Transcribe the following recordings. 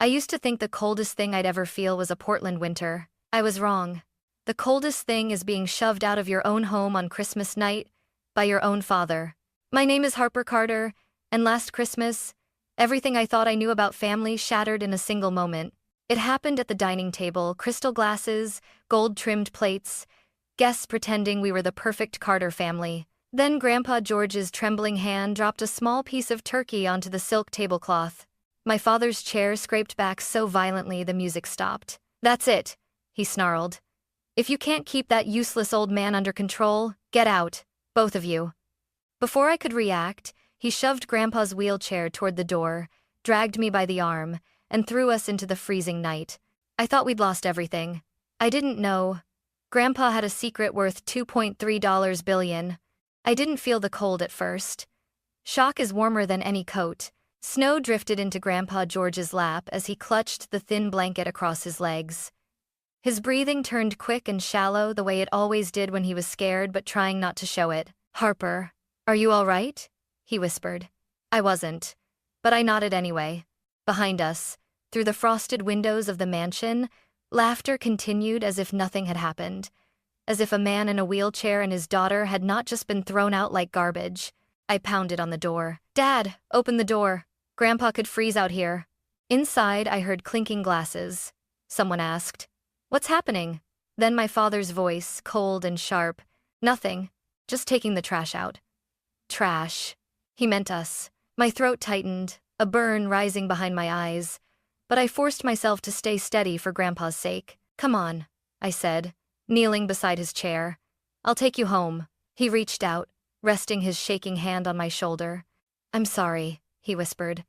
I used to think the coldest thing I'd ever feel was a Portland winter. I was wrong. The coldest thing is being shoved out of your own home on Christmas night by your own father. My name is Harper Carter, and last Christmas, everything I thought I knew about family shattered in a single moment. It happened at the dining table, crystal glasses, gold-trimmed plates, guests pretending we were the perfect Carter family. Then Grandpa George's trembling hand dropped a small piece of turkey onto the silk tablecloth. My father's chair scraped back so violently the music stopped. "That's it," he snarled. "If you can't keep that useless old man under control, get out, both of you." Before I could react, he shoved Grandpa's wheelchair toward the door, dragged me by the arm, and threw us into the freezing night. I thought we'd lost everything. I didn't know. Grandpa had a secret worth $2.3 billion. I didn't feel the cold at first. Shock is warmer than any coat. Snow drifted into Grandpa George's lap as he clutched the thin blanket across his legs. His breathing turned quick and shallow the way it always did when he was scared but trying not to show it. "Harper, are you all right?" he whispered. I wasn't, but I nodded anyway. Behind us, through the frosted windows of the mansion, laughter continued as if nothing had happened, as if a man in a wheelchair and his daughter had not just been thrown out like garbage. I pounded on the door. "Dad, open the door. Grandpa could freeze out here." Inside, I heard clinking glasses. Someone asked, "What's happening?" Then my father's voice, cold and sharp. "Nothing. Just taking the trash out." Trash. He meant us. My throat tightened, a burn rising behind my eyes, but I forced myself to stay steady for Grandpa's sake. "Come on," I said, kneeling beside his chair. "I'll take you home." He reached out, resting his shaking hand on my shoulder. "I'm sorry," he whispered.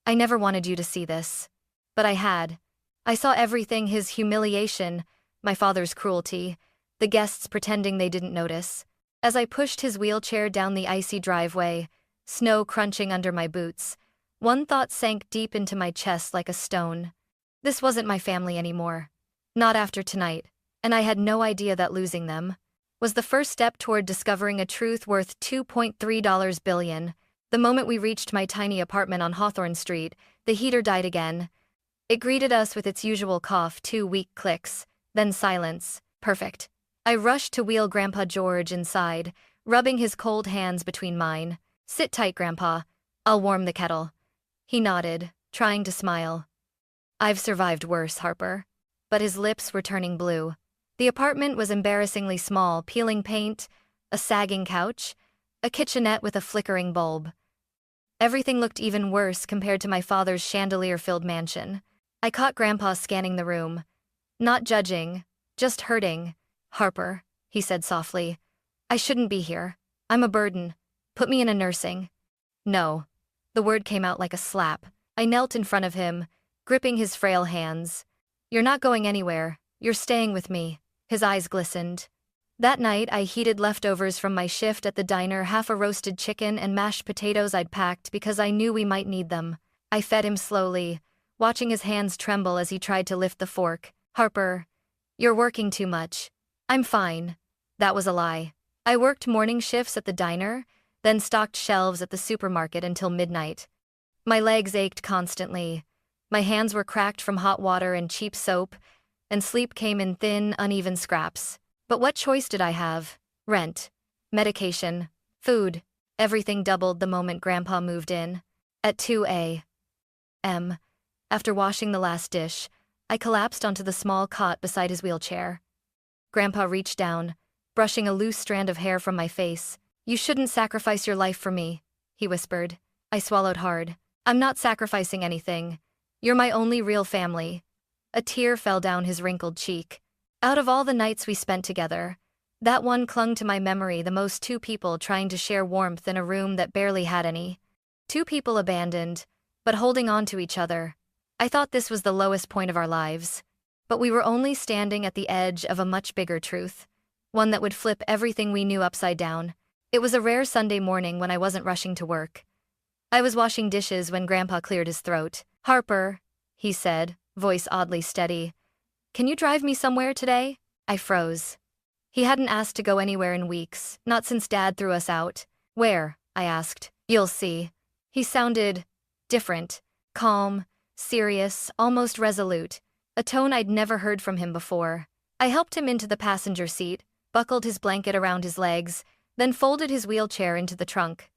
"I never wanted you to see this." But I had. I saw everything: his humiliation, my father's cruelty, the guests pretending they didn't notice. As I pushed his wheelchair down the icy driveway, snow crunching under my boots, one thought sank deep into my chest like a stone. This wasn't my family anymore. Not after tonight, and I had no idea that losing them was the first step toward discovering a truth worth $2.3 billion. The moment we reached my tiny apartment on Hawthorne Street, the heater died again. It greeted us with its usual cough, 2 weak clicks, then silence. Perfect. I rushed to wheel Grandpa George inside, rubbing his cold hands between mine. "Sit tight, Grandpa. I'll warm the kettle." He nodded, trying to smile. "I've survived worse, Harper." But his lips were turning blue. The apartment was embarrassingly small: peeling paint, a sagging couch, a kitchenette with a flickering bulb. Everything looked even worse compared to my father's chandelier-filled mansion. I caught Grandpa scanning the room. Not judging, just hurting. "Harper," he said softly, "I shouldn't be here. I'm a burden. Put me in a nursing." "No." The word came out like a slap. I knelt in front of him, gripping his frail hands. "You're not going anywhere. You're staying with me." His eyes glistened. That night, I heated leftovers from my shift at the diner, half a roasted chicken and mashed potatoes I'd packed because I knew we might need them. I fed him slowly, watching his hands tremble as he tried to lift the fork. "Harper, you're working too much." "I'm fine." That was a lie. I worked morning shifts at the diner, then stocked shelves at the supermarket until midnight. My legs ached constantly. My hands were cracked from hot water and cheap soap, and sleep came in thin, uneven scraps. But what choice did I have? Rent, medication, food. Everything doubled the moment Grandpa moved in. At 2 a.m., after washing the last dish, I collapsed onto the small cot beside his wheelchair. Grandpa reached down, brushing a loose strand of hair from my face. "You shouldn't sacrifice your life for me," he whispered. I swallowed hard. "I'm not sacrificing anything. You're my only real family." A tear fell down his wrinkled cheek. Out of all the nights we spent together, that one clung to my memory the most: 2 people trying to share warmth in a room that barely had any. 2 people abandoned, but holding on to each other. I thought this was the lowest point of our lives. But we were only standing at the edge of a much bigger truth, one that would flip everything we knew upside down. It was a rare Sunday morning when I wasn't rushing to work. I was washing dishes when Grandpa cleared his throat. "Harper," he said, voice oddly steady, "can you drive me somewhere today?" I froze. He hadn't asked to go anywhere in weeks, not since Dad threw us out. "Where?" I asked. "You'll see." He sounded different, calm, serious, almost resolute, a tone I'd never heard from him before. I helped him into the passenger seat, buckled his blanket around his legs, then folded his wheelchair into the trunk.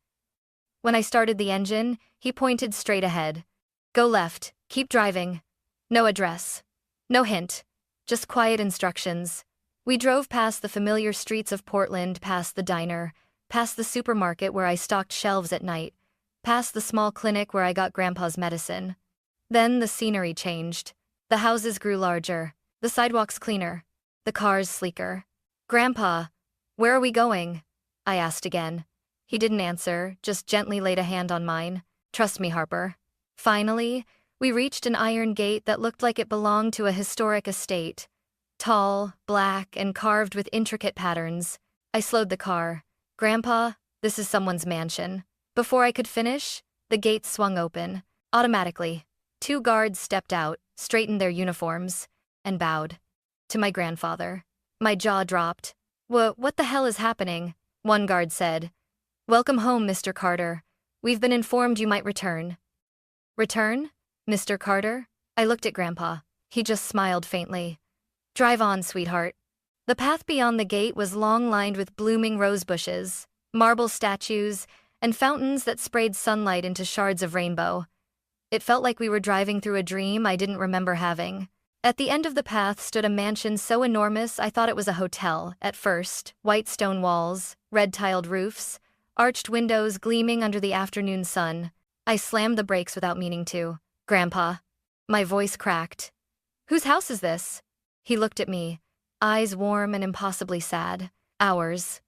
When I started the engine, he pointed straight ahead. Go left, keep driving. No address. No hint. Just quiet instructions. We drove past the familiar streets of Portland, past the diner, past the supermarket where I stocked shelves at night, past the small clinic where I got Grandpa's medicine. Then the scenery changed. The houses grew larger, the sidewalks cleaner, the cars sleeker. Grandpa, where are we going? I asked again. He didn't answer, just gently laid a hand on mine. Trust me, Harper. Finally, we reached an iron gate that looked like it belonged to a historic estate. Tall, black, and carved with intricate patterns. I slowed the car. Grandpa, this is someone's mansion. Before I could finish, the gate swung open. Automatically. 2 guards stepped out, straightened their uniforms, and bowed. To my grandfather. My jaw dropped. What the hell is happening? One guard said. Welcome home, Mr. Carter. We've been informed you might return. Return? Mr. Carter? I looked at Grandpa. He just smiled faintly. Drive on, sweetheart. The path beyond the gate was long lined with blooming rose bushes, marble statues, and fountains that sprayed sunlight into shards of rainbow. It felt like we were driving through a dream I didn't remember having. At the end of the path stood a mansion so enormous I thought it was a hotel, at first. White stone walls, red-tiled roofs, arched windows gleaming under the afternoon sun. I slammed the brakes without meaning to. Grandpa. My voice cracked. Whose house is this? He looked at me, eyes warm and impossibly sad. Ours.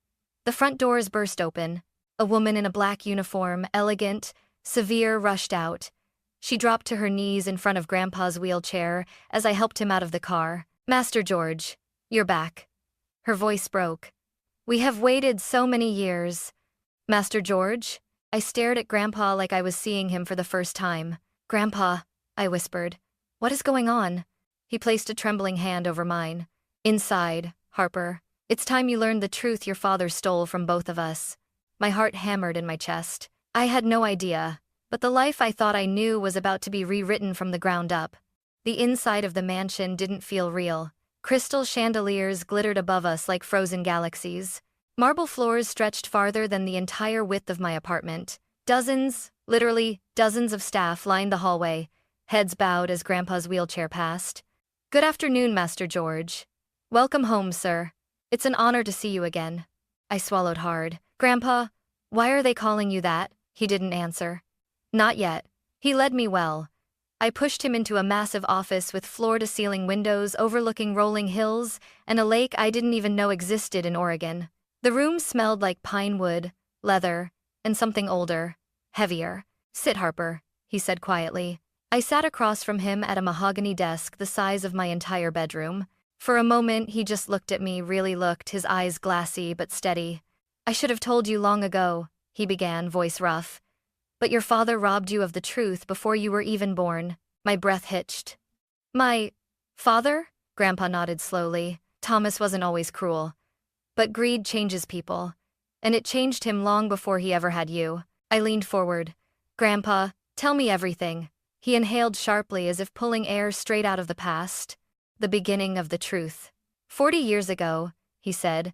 The front doors burst open. A woman in a black uniform, elegant, severe, rushed out. She dropped to her knees in front of Grandpa's wheelchair as I helped him out of the car. Master George, you're back. Her voice broke. We have waited so many years. Master George? I stared at Grandpa like I was seeing him for the first time. Grandpa, I whispered. What is going on? He placed a trembling hand over mine. Inside, Harper. It's time you learned the truth your father stole from both of us. My heart hammered in my chest. I had no idea, but the life I thought I knew was about to be rewritten from the ground up. The inside of the mansion didn't feel real. Crystal chandeliers glittered above us like frozen galaxies. Marble floors stretched farther than the entire width of my apartment. Dozens, literally dozens of staff lined the hallway, heads bowed as Grandpa's wheelchair passed. Good afternoon, Master George. Welcome home, sir. It's an honor to see you again. I swallowed hard. Grandpa, why are they calling you that? He didn't answer. Not yet. He led me well. I pushed him into a massive office with floor-to-ceiling windows overlooking rolling hills and a lake I didn't even know existed in Oregon. The room smelled like pine wood, leather, and something older, heavier. Sit, Harper, he said quietly. I sat across from him at a mahogany desk the size of my entire bedroom. For a moment, he just looked at me, really looked, his eyes glassy but steady. I should have told you long ago, he began, voice rough. But your father robbed you of the truth before you were even born. My breath hitched. My father? Grandpa nodded slowly. Thomas wasn't always cruel. But greed changes people. And it changed him long before he ever had you. I leaned forward. Grandpa, tell me everything. He inhaled sharply as if pulling air straight out of the past. The beginning of the truth. 40 years ago, he said,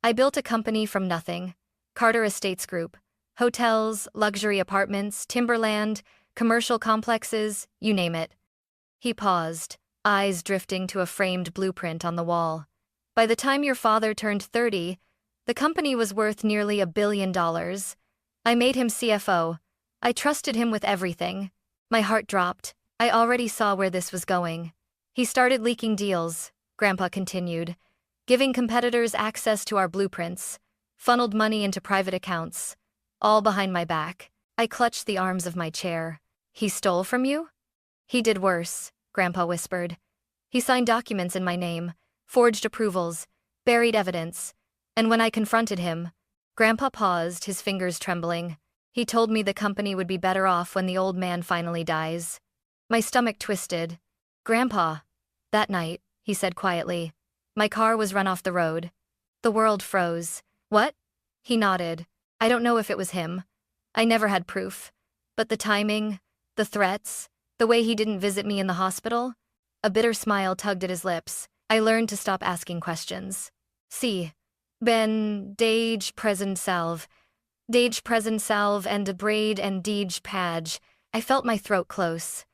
I built a company from nothing. Carter Estates Group. Hotels, luxury apartments, timberland, commercial complexes, you name it. He paused, eyes drifting to a framed blueprint on the wall. By the time your father turned 30, the company was worth nearly $1 billion. I made him CFO. I trusted him with everything. My heart dropped. I already saw where this was going. He started leaking deals, Grandpa continued, giving competitors access to our blueprints, funneled money into private accounts, all behind my back. I clutched the arms of my chair. He stole from you? He did worse, Grandpa whispered. He signed documents in my name, forged approvals, buried evidence, and when I confronted him, Grandpa paused, his fingers trembling. He told me the company would be better off when the old man finally dies. My stomach twisted. Grandpa. That night, he said quietly, my car was run off the road. The world froze. What? He nodded. I don't know if it was him. I never had proof. But the timing, the threats, The way he didn't visit me in the hospital? A bitter smile tugged at his lips. I learned to stop asking questions. See, ben, dage present salve. Dage present salve and a braid and dege page. I felt my throat close.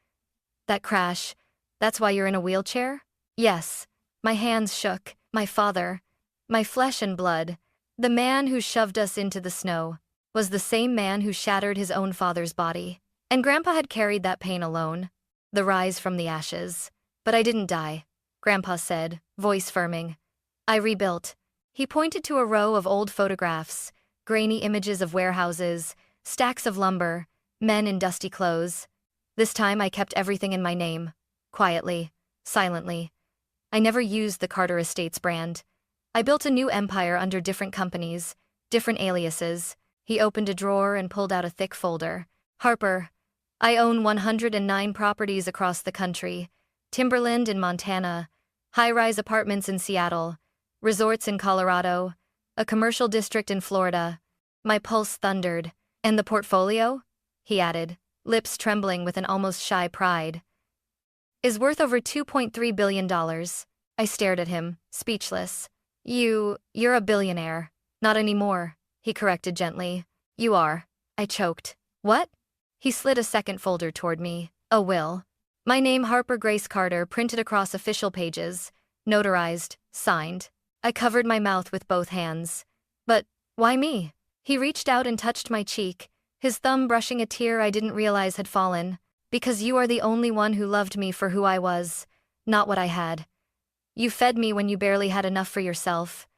That crash, that's why you're in a wheelchair? Yes. My hands shook. My father, my flesh and blood, the man who shoved us into the snow, was the same man who shattered his own father's body. And Grandpa had carried that pain alone. The rise from the ashes. But I didn't die, Grandpa said, voice firming. I rebuilt. He pointed to a row of old photographs, grainy images of warehouses, stacks of lumber, men in dusty clothes. This time I kept everything in my name, quietly, silently. I never used the Carter Estates brand. I built a new empire under different companies, different aliases. He opened a drawer and pulled out a thick folder. Harper, I own 109 properties across the country. Timberland in Montana, high-rise apartments in Seattle, resorts in Colorado, a commercial district in Florida. My pulse thundered. And the portfolio? He added, lips trembling with an almost shy pride. Is worth over $2.3 billion. I stared at him, speechless. You're a billionaire. Not anymore, he corrected gently. You are. I choked. What? He slid a second folder toward me. A will. My name Harper Grace Carter printed across official pages, notarized, signed. I covered my mouth with both hands. But why me? He reached out and touched my cheek, his thumb brushing a tear I didn't realize had fallen. Because you are the only one who loved me for who I was, not what I had. You fed me when you barely had enough for yourself.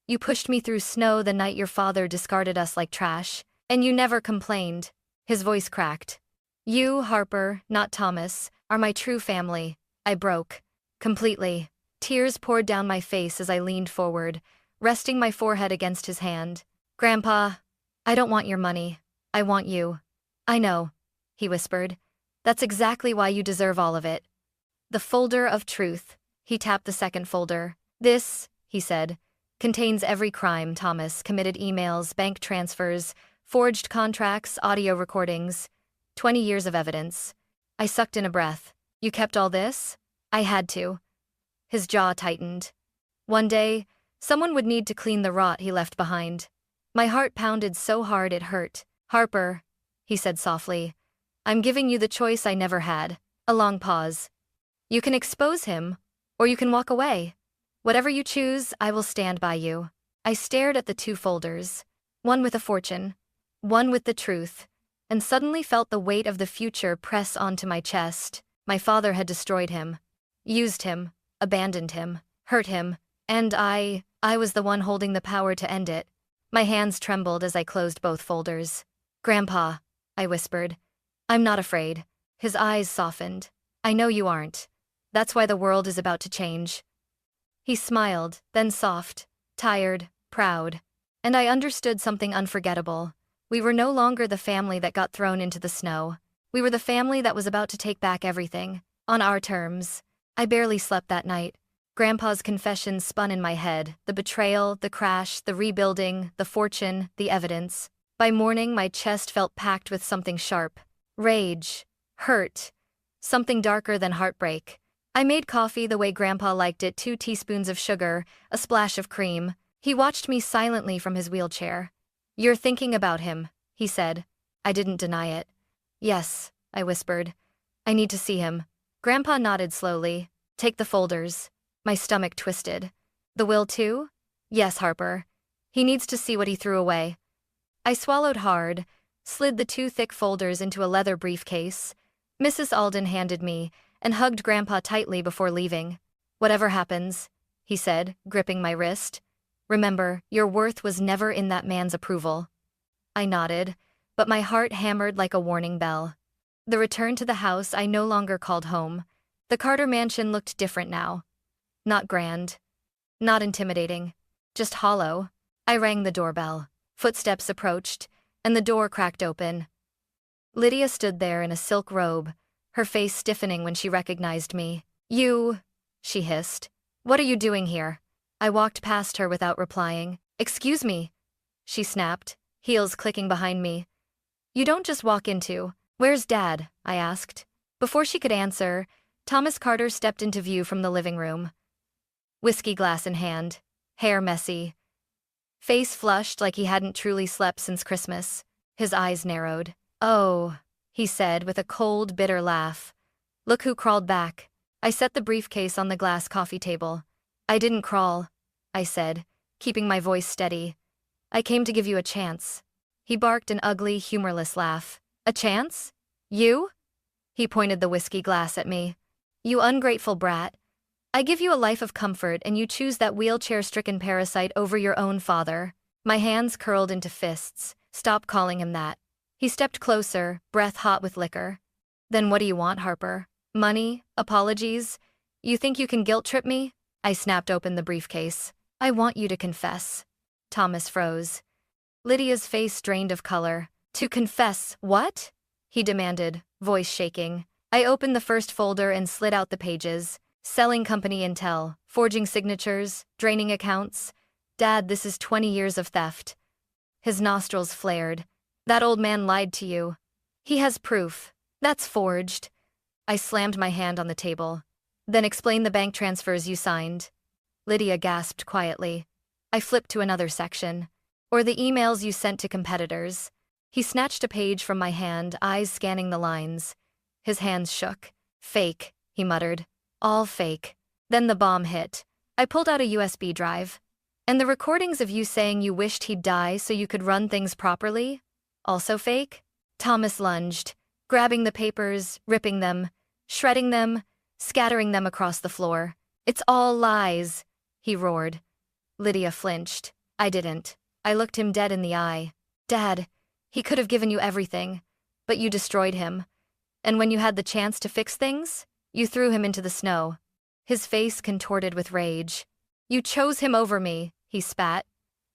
You pushed me through snow the night your father discarded us like trash, and you never complained. His voice cracked. You, Harper, not Thomas, are my true family. I broke. Completely. Tears poured down my face as I leaned forward, resting my forehead against his hand. Grandpa, I don't want your money. I want you. I know, he whispered. That's exactly why you deserve all of it. The folder of truth. He tapped the second folder. This, he said, contains every crime Thomas committed: emails, bank transfers, forged contracts, audio recordings. 20 years of evidence. I sucked in a breath. You kept all this? I had to. His jaw tightened. One day, someone would need to clean the rot he left behind. My heart pounded so hard it hurt. Harper, he said softly. I'm giving you the choice I never had. A long pause. You can expose him, or you can walk away. Whatever you choose, I will stand by you. I stared at the two folders, one with a fortune, one with the truth, and suddenly felt the weight of the future press onto my chest. My father had destroyed him, used him, abandoned him, hurt him, and I was the one holding the power to end it. My hands trembled as I closed both folders. Grandpa, I whispered. I'm not afraid. His eyes softened. I know you aren't. That's why the world is about to change. He smiled, then soft, tired, proud. And I understood something unforgettable. We were no longer the family that got thrown into the snow. We were the family that was about to take back everything, on our terms. I barely slept that night. Grandpa's confession spun in my head, the betrayal, the crash, the rebuilding, the fortune, the evidence. By morning, my chest felt packed with something sharp. Rage, hurt, something darker than heartbreak. I made coffee the way Grandpa liked it: 2 teaspoons of sugar, a splash of cream. He watched me silently from his wheelchair. You're thinking about him, he said. I didn't deny it. Yes, I whispered. I need to see him. Grandpa nodded slowly. Take the folders. My stomach twisted. The will too? Yes, Harper. He needs to see what he threw away. I swallowed hard, slid the 2 thick folders into a leather briefcase. Mrs. Alden handed me, and hugged Grandpa tightly before leaving. Whatever happens, he said, gripping my wrist. Remember, your worth was never in that man's approval. I nodded, but my heart hammered like a warning bell. The return to the house I no longer called home. The Carter mansion looked different now. Not grand. Not intimidating. Just hollow. I rang the doorbell. Footsteps approached, and the door cracked open. Lydia stood there in a silk robe, her face stiffening when she recognized me. You, she hissed. What are you doing here? I walked past her without replying. Excuse me, she snapped, heels clicking behind me. You don't just walk into. Where's Dad? I asked. Before she could answer, Thomas Carter stepped into view from the living room. Whiskey glass in hand, hair messy, face flushed like he hadn't truly slept since Christmas. His eyes narrowed. "Oh," he said with a cold, bitter laugh. "Look who crawled back." I set the briefcase on the glass coffee table. "I didn't crawl," I said, keeping my voice steady. "I came to give you a chance." He barked an ugly, humorless laugh. "A chance? You?" He pointed the whiskey glass at me. "You ungrateful brat. I give you a life of comfort and you choose that wheelchair-stricken parasite over your own father." My hands curled into fists. "Stop calling him that." He stepped closer, breath hot with liquor. "Then what do you want, Harper? Money? Apologies? You think you can guilt-trip me?" I snapped open the briefcase. "I want you to confess." Thomas froze. Lydia's face drained of color. "To confess what?" he demanded, voice shaking. I opened the first folder and slid out the pages. Selling company intel, forging signatures, draining accounts. "Dad, this is 20 years of theft." His nostrils flared. "That old man lied to you. He has proof. That's forged." I slammed my hand on the table. "Then explain the bank transfers you signed." Lydia gasped quietly. I flipped to another section. "Or the emails you sent to competitors." He snatched a page from my hand, eyes scanning the lines. His hands shook. "Fake," he muttered. "All fake." Then the bomb hit. I pulled out a USB drive. "And the recordings of you saying you wished he'd die so you could run things properly? Also fake?" Thomas lunged, grabbing the papers, ripping them, shredding them, scattering them across the floor. "It's all lies," he roared. Lydia flinched. I didn't. I looked him dead in the eye. "Dad, he could have given you everything, but you destroyed him. And when you had the chance to fix things, you threw him into the snow." His face contorted with rage. "You chose him over me," he spat.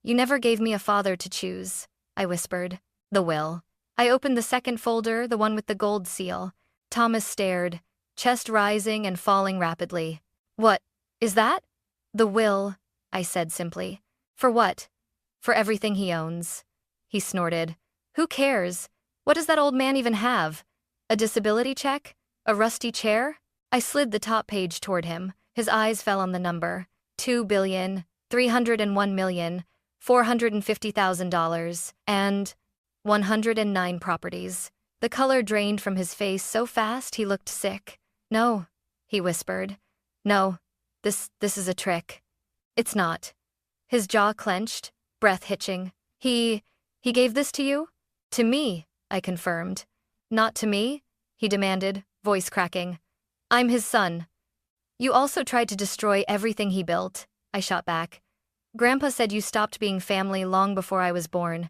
"You never gave me a father to choose," I whispered. "The will." I opened the second folder, the one with the gold seal. Thomas stared, chest rising and falling rapidly. "What is that?" "The will," I said simply. "For what?" "For everything he owns." He snorted. "Who cares? What does that old man even have? A disability check? A rusty chair?" I slid the top page toward him. His eyes fell on the number. $2,301,450,000 and 109 properties. The color drained from his face so fast he looked sick. "No," he whispered. "No, this is a trick." "It's not." His jaw clenched, breath hitching. He gave this to you?" "To me," I confirmed. "Not to me?" he demanded, voice cracking. "I'm his son." "You also tried to destroy everything he built," I shot back. "Grandpa said you stopped being family long before I was born."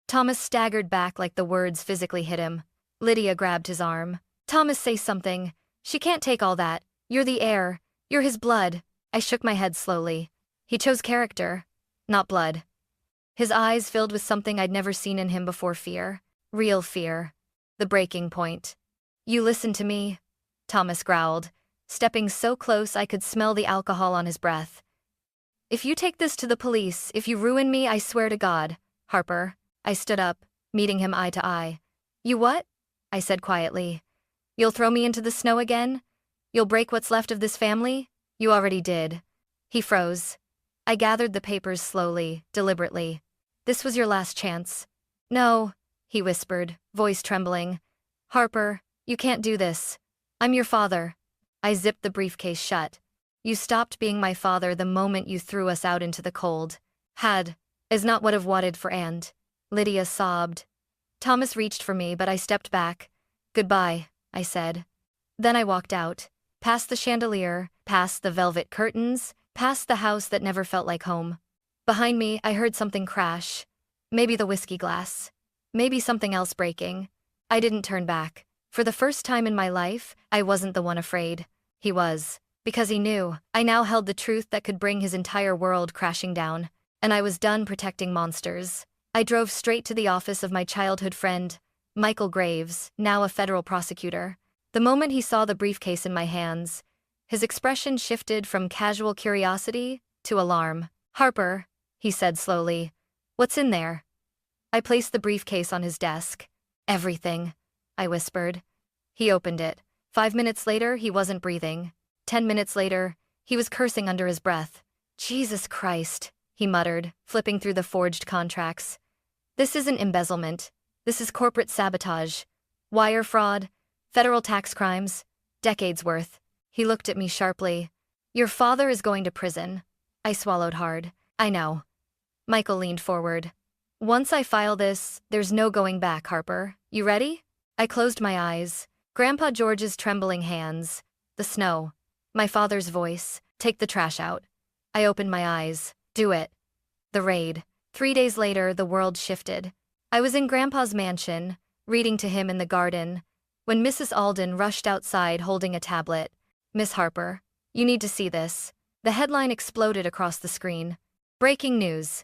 Thomas staggered back like the words physically hit him. Lydia grabbed his arm. "Thomas, say something. She can't take all that. You're the heir. You're his blood." I shook my head slowly. "He chose character, not blood." His eyes filled with something I'd never seen in him before: fear. Real fear. The breaking point. "You listen to me," Thomas growled, stepping so close I could smell the alcohol on his breath. "If you take this to the police, if you ruin me, I swear to God, Harper." I stood up, meeting him eye to eye. "You what?" I said quietly. "You'll throw me into the snow again? You'll break what's left of this family? You already did." He froze. I gathered the papers slowly, deliberately. "This was your last chance." "No," he whispered, voice trembling. "Harper, you can't do this. I'm your father." I zipped the briefcase shut. "You stopped being my father the moment you threw us out into the cold. Had is not what I've wanted for and." Lydia sobbed. Thomas reached for me, but I stepped back. "Goodbye," I said. Then I walked out, past the chandelier, past the velvet curtains, past the house that never felt like home. Behind me, I heard something crash. Maybe the whiskey glass. Maybe something else breaking. I didn't turn back. For the first time in my life, I wasn't the one afraid. He was. Because he knew. I now held the truth that could bring his entire world crashing down. And I was done protecting monsters. I drove straight to the office of my childhood friend, Michael Graves, now a federal prosecutor. The moment he saw the briefcase in my hands, his expression shifted from casual curiosity to alarm. "Harper," he said slowly, "what's in there?" I placed the briefcase on his desk. "Everything," I whispered. He opened it, 5 minutes later, he wasn't breathing. 10 minutes later, he was cursing under his breath. Jesus Christ, he muttered, flipping through the forged contracts. This isn't embezzlement. This is corporate sabotage. Wire fraud, federal tax crimes, decades worth. He looked at me sharply. Your father is going to prison. I swallowed hard. I know. Michael leaned forward. Once I file this, there's no going back, Harper. You ready? I closed my eyes. Grandpa George's trembling hands. The snow. My father's voice. Take the trash out. I opened my eyes. Do it. The raid. 3 days later, the world shifted. I was in Grandpa's mansion, reading to him in the garden, when Mrs. Alden rushed outside holding a tablet. Miss Harper, you need to see this. The headline exploded across the screen. Breaking news.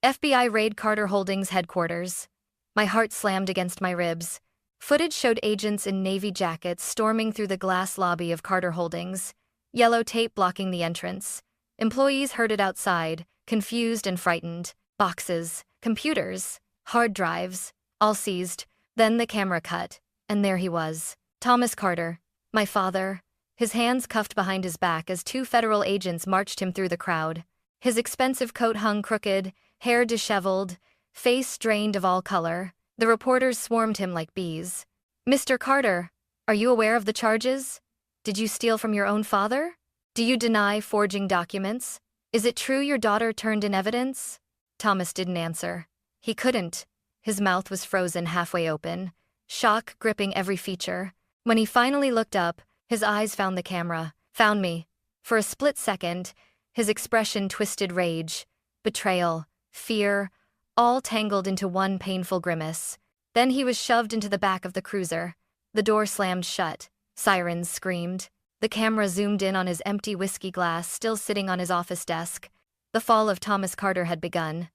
FBI raid Carter Holdings headquarters. My heart slammed against my ribs. Footage showed agents in navy jackets storming through the glass lobby of Carter Holdings, yellow tape blocking the entrance. Employees herded outside, confused and frightened. Boxes, computers, hard drives, all seized. Then the camera cut, and there he was. Thomas Carter, my father, his hands cuffed behind his back as 2 federal agents marched him through the crowd. His expensive coat hung crooked, hair disheveled, face drained of all color. The reporters swarmed him like bees. Mr. Carter, are you aware of the charges? Did you steal from your own father? Do you deny forging documents? Is it true your daughter turned in evidence? Thomas didn't answer. He couldn't. His mouth was frozen halfway open, shock gripping every feature. When he finally looked up, his eyes found the camera, found me. For a split second, his expression twisted rage, betrayal, fear, all tangled into one painful grimace. Then he was shoved into the back of the cruiser. The door slammed shut. Sirens screamed. The camera zoomed in on his empty whiskey glass still sitting on his office desk. The fall of Thomas Carter had begun.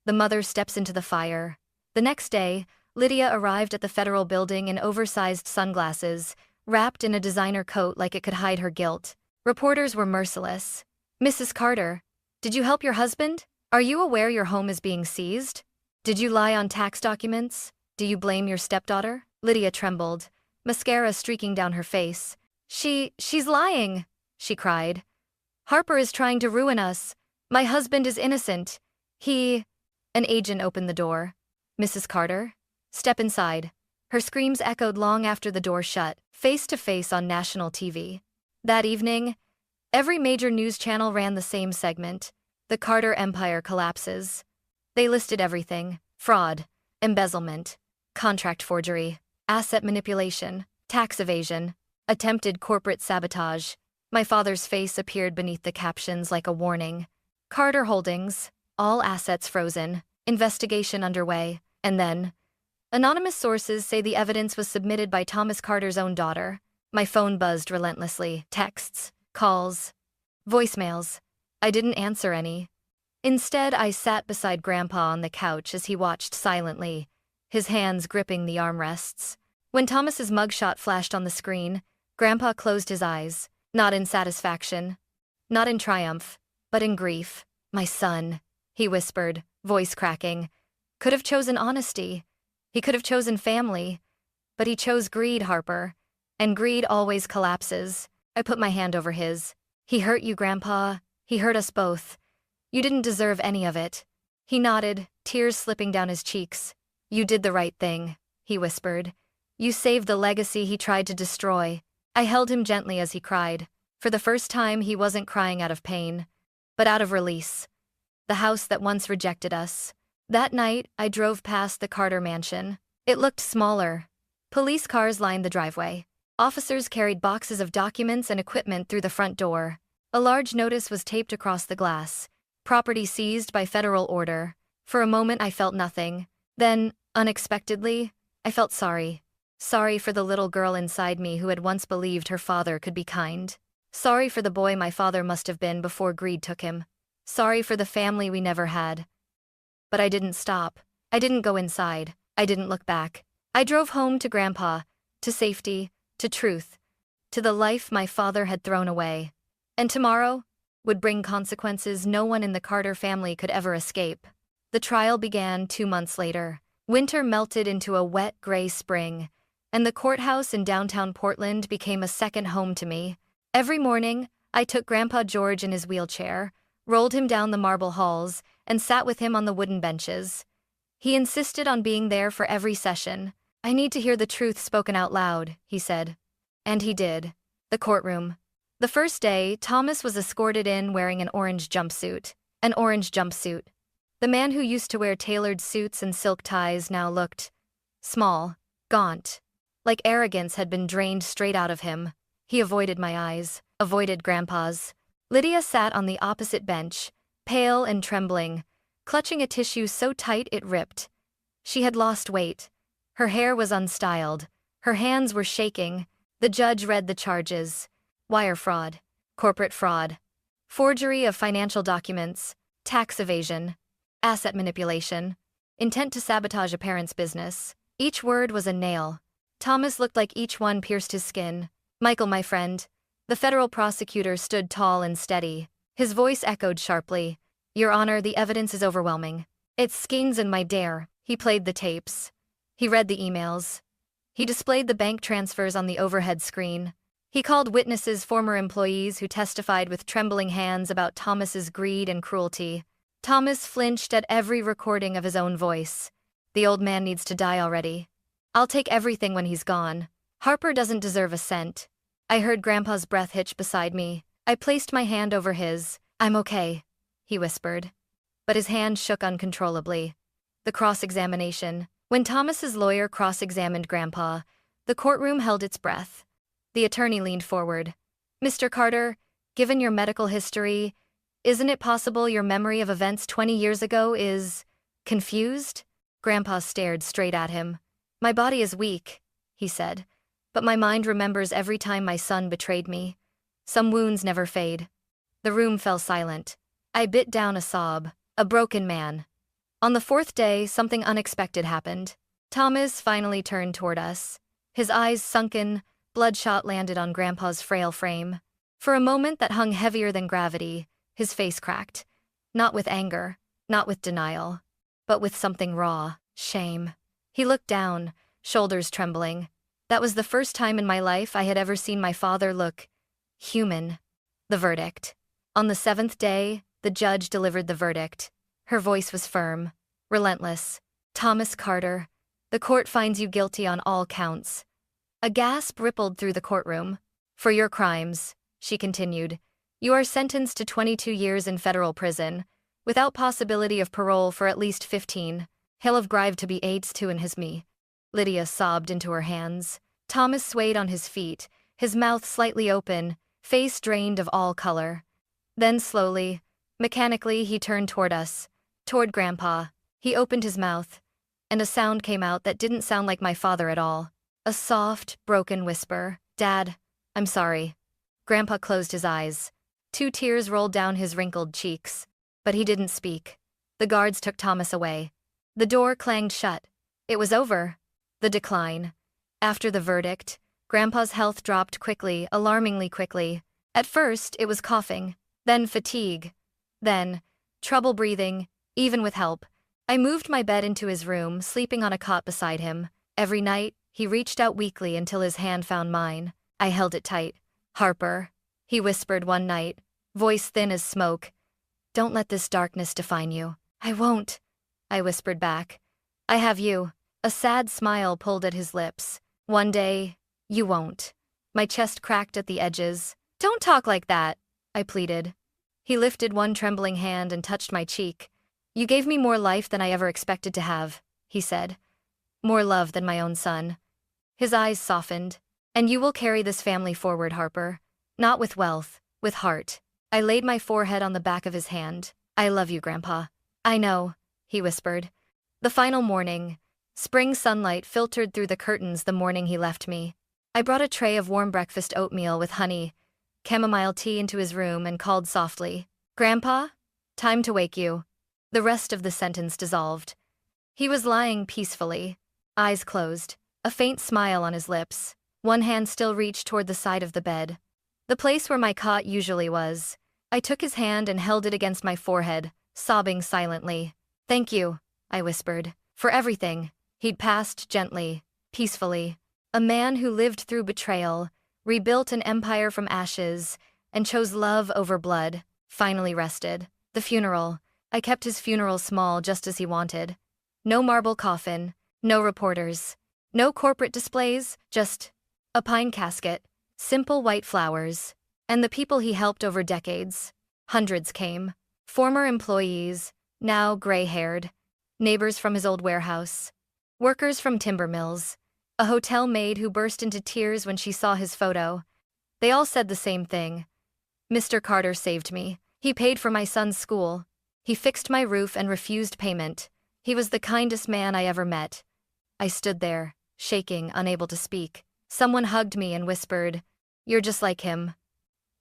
The mother steps into the fire. The next day, Lydia arrived at the federal building in oversized sunglasses, wrapped in a designer coat like it could hide her guilt. Reporters were merciless. Mrs. Carter, did you help your husband? Are you aware your home is being seized? Did you lie on tax documents? Do you blame your stepdaughter? Lydia trembled, mascara streaking down her face. She's lying, she cried. Harper is trying to ruin us. My husband is innocent. An agent opened the door. Mrs. Carter, step inside. Her screams echoed long after the door shut, face to face on national TV. That evening, every major news channel ran the same segment. The Carter empire collapses. They listed everything: fraud, embezzlement, contract forgery, asset manipulation, tax evasion, attempted corporate sabotage. My father's face appeared beneath the captions like a warning. Carter Holdings, all assets frozen, investigation underway, and then, anonymous sources say the evidence was submitted by Thomas Carter's own daughter. My phone buzzed relentlessly. Texts, calls, voicemails. I didn't answer any. Instead, I sat beside Grandpa on the couch as he watched silently, his hands gripping the armrests. When Thomas's mugshot flashed on the screen, Grandpa closed his eyes, not in satisfaction, not in triumph, but in grief. My son, he whispered, voice cracking, could have chosen honesty. He could have chosen family. But he chose greed, Harper. And greed always collapses. I put my hand over his. He hurt you, Grandpa. He hurt us both. You didn't deserve any of it. He nodded, tears slipping down his cheeks. You did the right thing, he whispered. You saved the legacy he tried to destroy. I held him gently as he cried. For the first time, he wasn't crying out of pain, but out of release. The house that once rejected us. That night, I drove past the Carter mansion. It looked smaller. Police cars lined the driveway. Officers carried boxes of documents and equipment through the front door. A large notice was taped across the glass. Property seized by federal order. For a moment, I felt nothing. Then, unexpectedly, I felt sorry. Sorry for the little girl inside me who had once believed her father could be kind. Sorry for the boy my father must have been before greed took him. Sorry for the family we never had. But I didn't stop. I didn't go inside. I didn't look back. I drove home to Grandpa, to safety, to truth, to the life my father had thrown away. And tomorrow would bring consequences no one in the Carter family could ever escape. The trial began 2 months later. Winter melted into a wet, gray spring. and the courthouse in downtown Portland became a second home to me. Every morning, I took Grandpa George in his wheelchair, rolled him down the marble halls, and sat with him on the wooden benches. He insisted on being there for every session. "I need to hear the truth spoken out loud," he said. And he did. The courtroom. The first day, Thomas was escorted in wearing an orange jumpsuit. An orange jumpsuit. The man who used to wear tailored suits and silk ties now looked small, gaunt. Like arrogance had been drained straight out of him. He avoided my eyes, avoided Grandpa's. Lydia sat on the opposite bench, pale and trembling, clutching a tissue so tight it ripped. She had lost weight. Her hair was unstyled. Her hands were shaking. The judge read the charges. Wire fraud, corporate fraud, forgery of financial documents, tax evasion, asset manipulation, intent to sabotage a parent's business. Each word was a nail. Thomas looked like each one pierced his skin. "Michael, my friend." The federal prosecutor stood tall and steady. His voice echoed sharply. "Your Honor, the evidence is overwhelming. It's Skeens and my dare." He played the tapes. He read the emails. He displayed the bank transfers on the overhead screen. He called witnesses, former employees who testified with trembling hands about Thomas's greed and cruelty. Thomas flinched at every recording of his own voice. "The old man needs to die already. I'll take everything when he's gone. Harper doesn't deserve a cent." I heard Grandpa's breath hitch beside me. I placed my hand over his. "I'm okay," he whispered. But his hand shook uncontrollably. The cross-examination. When Thomas's lawyer cross-examined Grandpa, the courtroom held its breath. The attorney leaned forward. "Mr. Carter, given your medical history, isn't it possible your memory of events 20 years ago is confused?" Grandpa stared straight at him. "My body is weak," he said, "but my mind remembers every time my son betrayed me. Some wounds never fade." The room fell silent. I bit down a sob. A broken man. On the fourth day, something unexpected happened. Thomas finally turned toward us. His eyes sunken, bloodshot landed on Grandpa's frail frame. For a moment that hung heavier than gravity, his face cracked. Not with anger, not with denial, but with something raw, shame. He looked down, shoulders trembling. That was the first time in my life I had ever seen my father look human. The verdict. On the seventh day, the judge delivered the verdict. Her voice was firm, relentless. "Thomas Carter, the court finds you guilty on all counts." A gasp rippled through the courtroom. "For your crimes," she continued, "you are sentenced to 22 years in federal prison, without possibility of parole for at least 15. He'll have grieved to be aids to in his me." Lydia sobbed into her hands. Thomas swayed on his feet, his mouth slightly open, face drained of all color. Then slowly, mechanically, he turned toward us, toward Grandpa. He opened his mouth, and a sound came out that didn't sound like my father at all. A soft, broken whisper. "Dad, I'm sorry." Grandpa closed his eyes. 2 tears rolled down his wrinkled cheeks. But he didn't speak. The guards took Thomas away. The door clanged shut. It was over. The decline. After the verdict, Grandpa's health dropped quickly, alarmingly quickly. At first, it was coughing, then fatigue, then trouble breathing, even with help. I moved my bed into his room, sleeping on a cot beside him. Every night, he reached out weakly until his hand found mine. I held it tight. "Harper," he whispered one night, voice thin as smoke, "don't let this darkness define you." "I won't," I whispered back. "I have you." A sad smile pulled at his lips. "One day, you won't." My chest cracked at the edges. "Don't talk like that," I pleaded. He lifted one trembling hand and touched my cheek. "You gave me more life than I ever expected to have," he said. "More love than my own son." His eyes softened. "And you will carry this family forward, Harper. Not with wealth, with heart." I laid my forehead on the back of his hand. "I love you, Grandpa." "I know," he whispered. The final morning. Spring sunlight filtered through the curtains the morning he left me. I brought a tray of warm breakfast oatmeal with honey, chamomile tea into his room and called softly, "Grandpa, time to wake you." The rest of the sentence dissolved. He was lying peacefully, eyes closed, a faint smile on his lips. One hand still reached toward the side of the bed, the place where my cot usually was. I took his hand and held it against my forehead, sobbing silently. "Thank you," I whispered, "for everything." He'd passed gently, peacefully. A man who lived through betrayal, rebuilt an empire from ashes, and chose love over blood, finally rested. The funeral. I kept his funeral small just as he wanted. No marble coffin, no reporters, no corporate displays, just a pine casket, simple white flowers, and the people he helped over decades. Hundreds came. Former employees, now gray-haired, neighbors from his old warehouse, workers from timber mills, a hotel maid who burst into tears when she saw his photo. They all said the same thing. Mr. Carter saved me. He paid for my son's school. He fixed my roof and refused payment. He was the kindest man I ever met. I stood there, shaking, unable to speak. Someone hugged me and whispered, "You're just like him."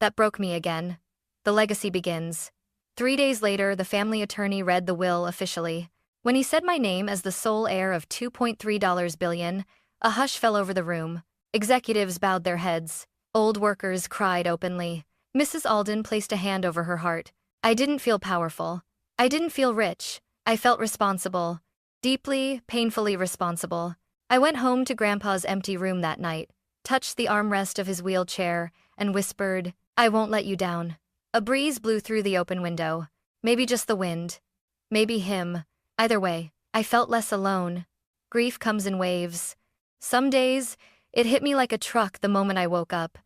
That broke me again. The legacy begins. 3 days later, the family attorney read the will officially. When he said my name as the sole heir of $2.3 billion, a hush fell over the room. Executives bowed their heads. Old workers cried openly. Mrs. Alden placed a hand over her heart. I didn't feel powerful. I didn't feel rich. I felt responsible. Deeply, painfully responsible. I went home to Grandpa's empty room that night, touched the armrest of his wheelchair, and whispered, "I won't let you down." A breeze blew through the open window. Maybe just the wind. Maybe him. Either way, I felt less alone. Grief comes in waves. Some days, it hit me like a truck the moment I woke up.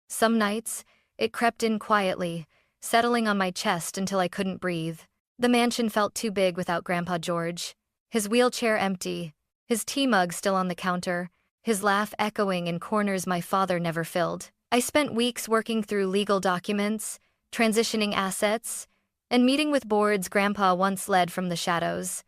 Some nights, it crept in quietly, settling on my chest until I couldn't breathe. The mansion felt too big without Grandpa George. His wheelchair empty, his tea mug still on the counter, his laugh echoing in corners my father never filled. I spent weeks working through legal documents, transitioning assets, and meeting with boards Grandpa once led from the shadows.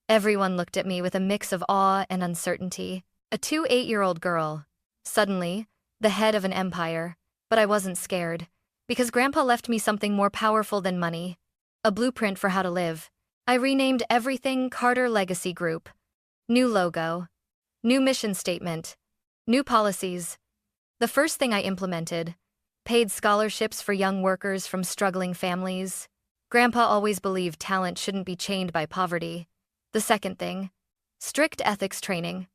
Everyone looked at me with a mix of awe and uncertainty. A 8-year-old girl. Suddenly, the head of an empire. But I wasn't scared. Because Grandpa left me something more powerful than money. A blueprint for how to live. I renamed everything Carter Legacy Group. New logo. New mission statement. New policies. The first thing I implemented. Paid scholarships for young workers from struggling families. Grandpa always believed talent shouldn't be chained by poverty. The second thing. Strict ethics training.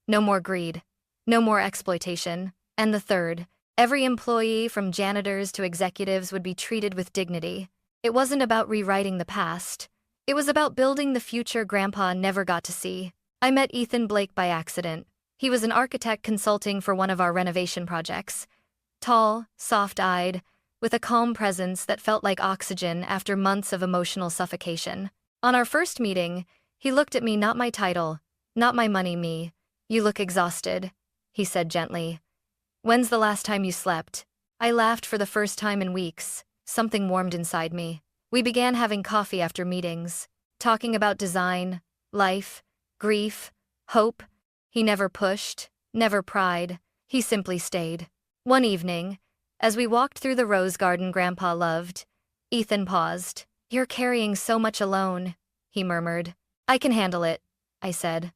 No more greed. No more exploitation. And the third. Every employee, from janitors to executives, would be treated with dignity. It wasn't about rewriting the past. It was about building the future Grandpa never got to see. I met Ethan Blake by accident. He was an architect consulting for one of our renovation projects. Tall, soft-eyed, with a calm presence that felt like oxygen after months of emotional suffocation. On our first meeting, he looked at me, not my title, not my money, me. "You look exhausted," he said gently. "When's the last time you slept?" I laughed for the first time in weeks. Something warmed inside me. We began having coffee after meetings, talking about design, life, grief, hope. He never pushed, never pried. He simply stayed. One evening, as we walked through the rose garden Grandpa loved, Ethan paused. "You're carrying so much alone," he murmured. "I can handle it," I said.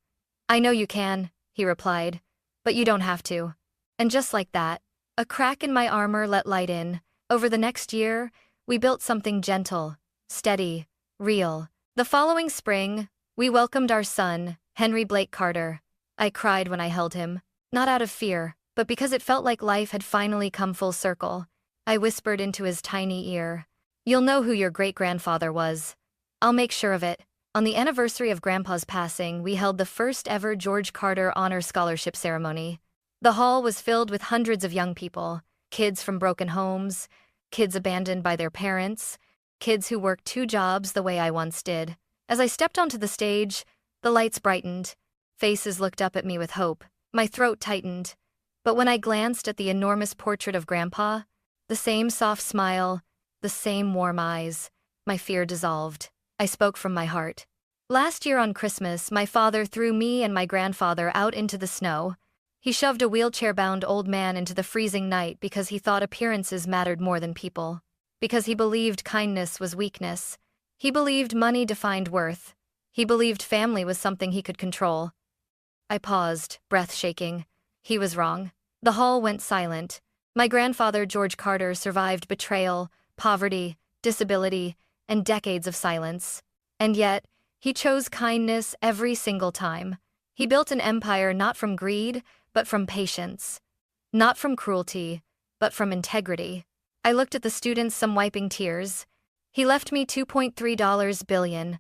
"I know you can," he replied, "but you don't have to." And just like that, a crack in my armor let light in. Over the next year, we built something gentle, steady, real. The following spring, we welcomed our son, Henry Blake Carter. I cried when I held him, not out of fear, but because it felt like life had finally come full circle. I whispered into his tiny ear, "You'll know who your great-grandfather was. I'll make sure of it." On the anniversary of Grandpa's passing, we held the first ever George Carter Honor Scholarship ceremony. The hall was filled with hundreds of young people, kids from broken homes, kids abandoned by their parents, kids who worked 2 jobs the way I once did. As I stepped onto the stage, the lights brightened. Faces looked up at me with hope. My throat tightened. But when I glanced at the enormous portrait of Grandpa, the same soft smile, the same warm eyes, my fear dissolved. I spoke from my heart. Last year on Christmas, my father threw me and my grandfather out into the snow. He shoved a wheelchair-bound old man into the freezing night because he thought appearances mattered more than people. Because he believed kindness was weakness. He believed money defined worth. He believed family was something he could control. I paused, breath shaking. He was wrong. The hall went silent. My grandfather, George Carter, survived betrayal, poverty, disability, and decades of silence. And yet, he chose kindness every single time. He built an empire not from greed, but from patience. Not from cruelty, but from integrity. I looked at the students, some wiping tears. He left me $2.3 billion,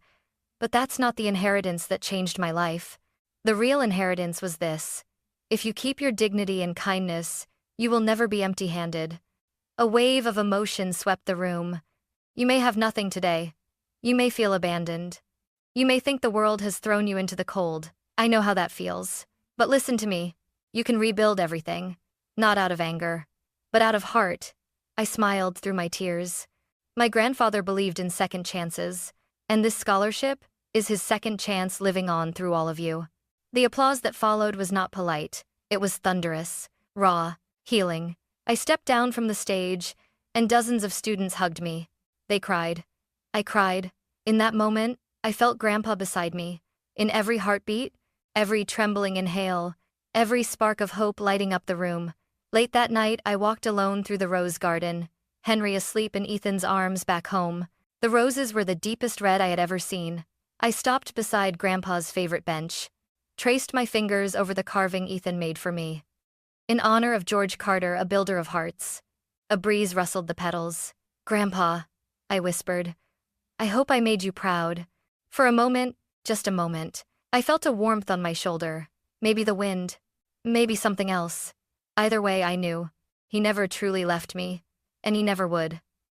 but that's not the inheritance that changed my life. The real inheritance was this: if you keep your dignity and kindness, you will never be empty-handed. A wave of emotion swept the room. You may have nothing today. You may feel abandoned. You may think the world has thrown you into the cold. I know how that feels. But listen to me. You can rebuild everything. Not out of anger, but out of heart. I smiled through my tears. My grandfather believed in second chances, and this scholarship is his second chance living on through all of you. The applause that followed was not polite. It was thunderous, raw, healing. I stepped down from the stage, and dozens of students hugged me. They cried. I cried. In that moment, I felt Grandpa beside me. In every heartbeat, every trembling inhale, every spark of hope lighting up the room. Late that night, I walked alone through the rose garden, Henry asleep in Ethan's arms back home. The roses were the deepest red I had ever seen. I stopped beside Grandpa's favorite bench, traced my fingers over the carving Ethan made for me. In honor of George Carter, a builder of hearts. A breeze rustled the petals. Grandpa, I whispered, I hope I made you proud. For a moment, just a moment, I felt a warmth on my shoulder. Maybe the wind. Maybe something else. Either way, I knew. He never truly left me. And he never would.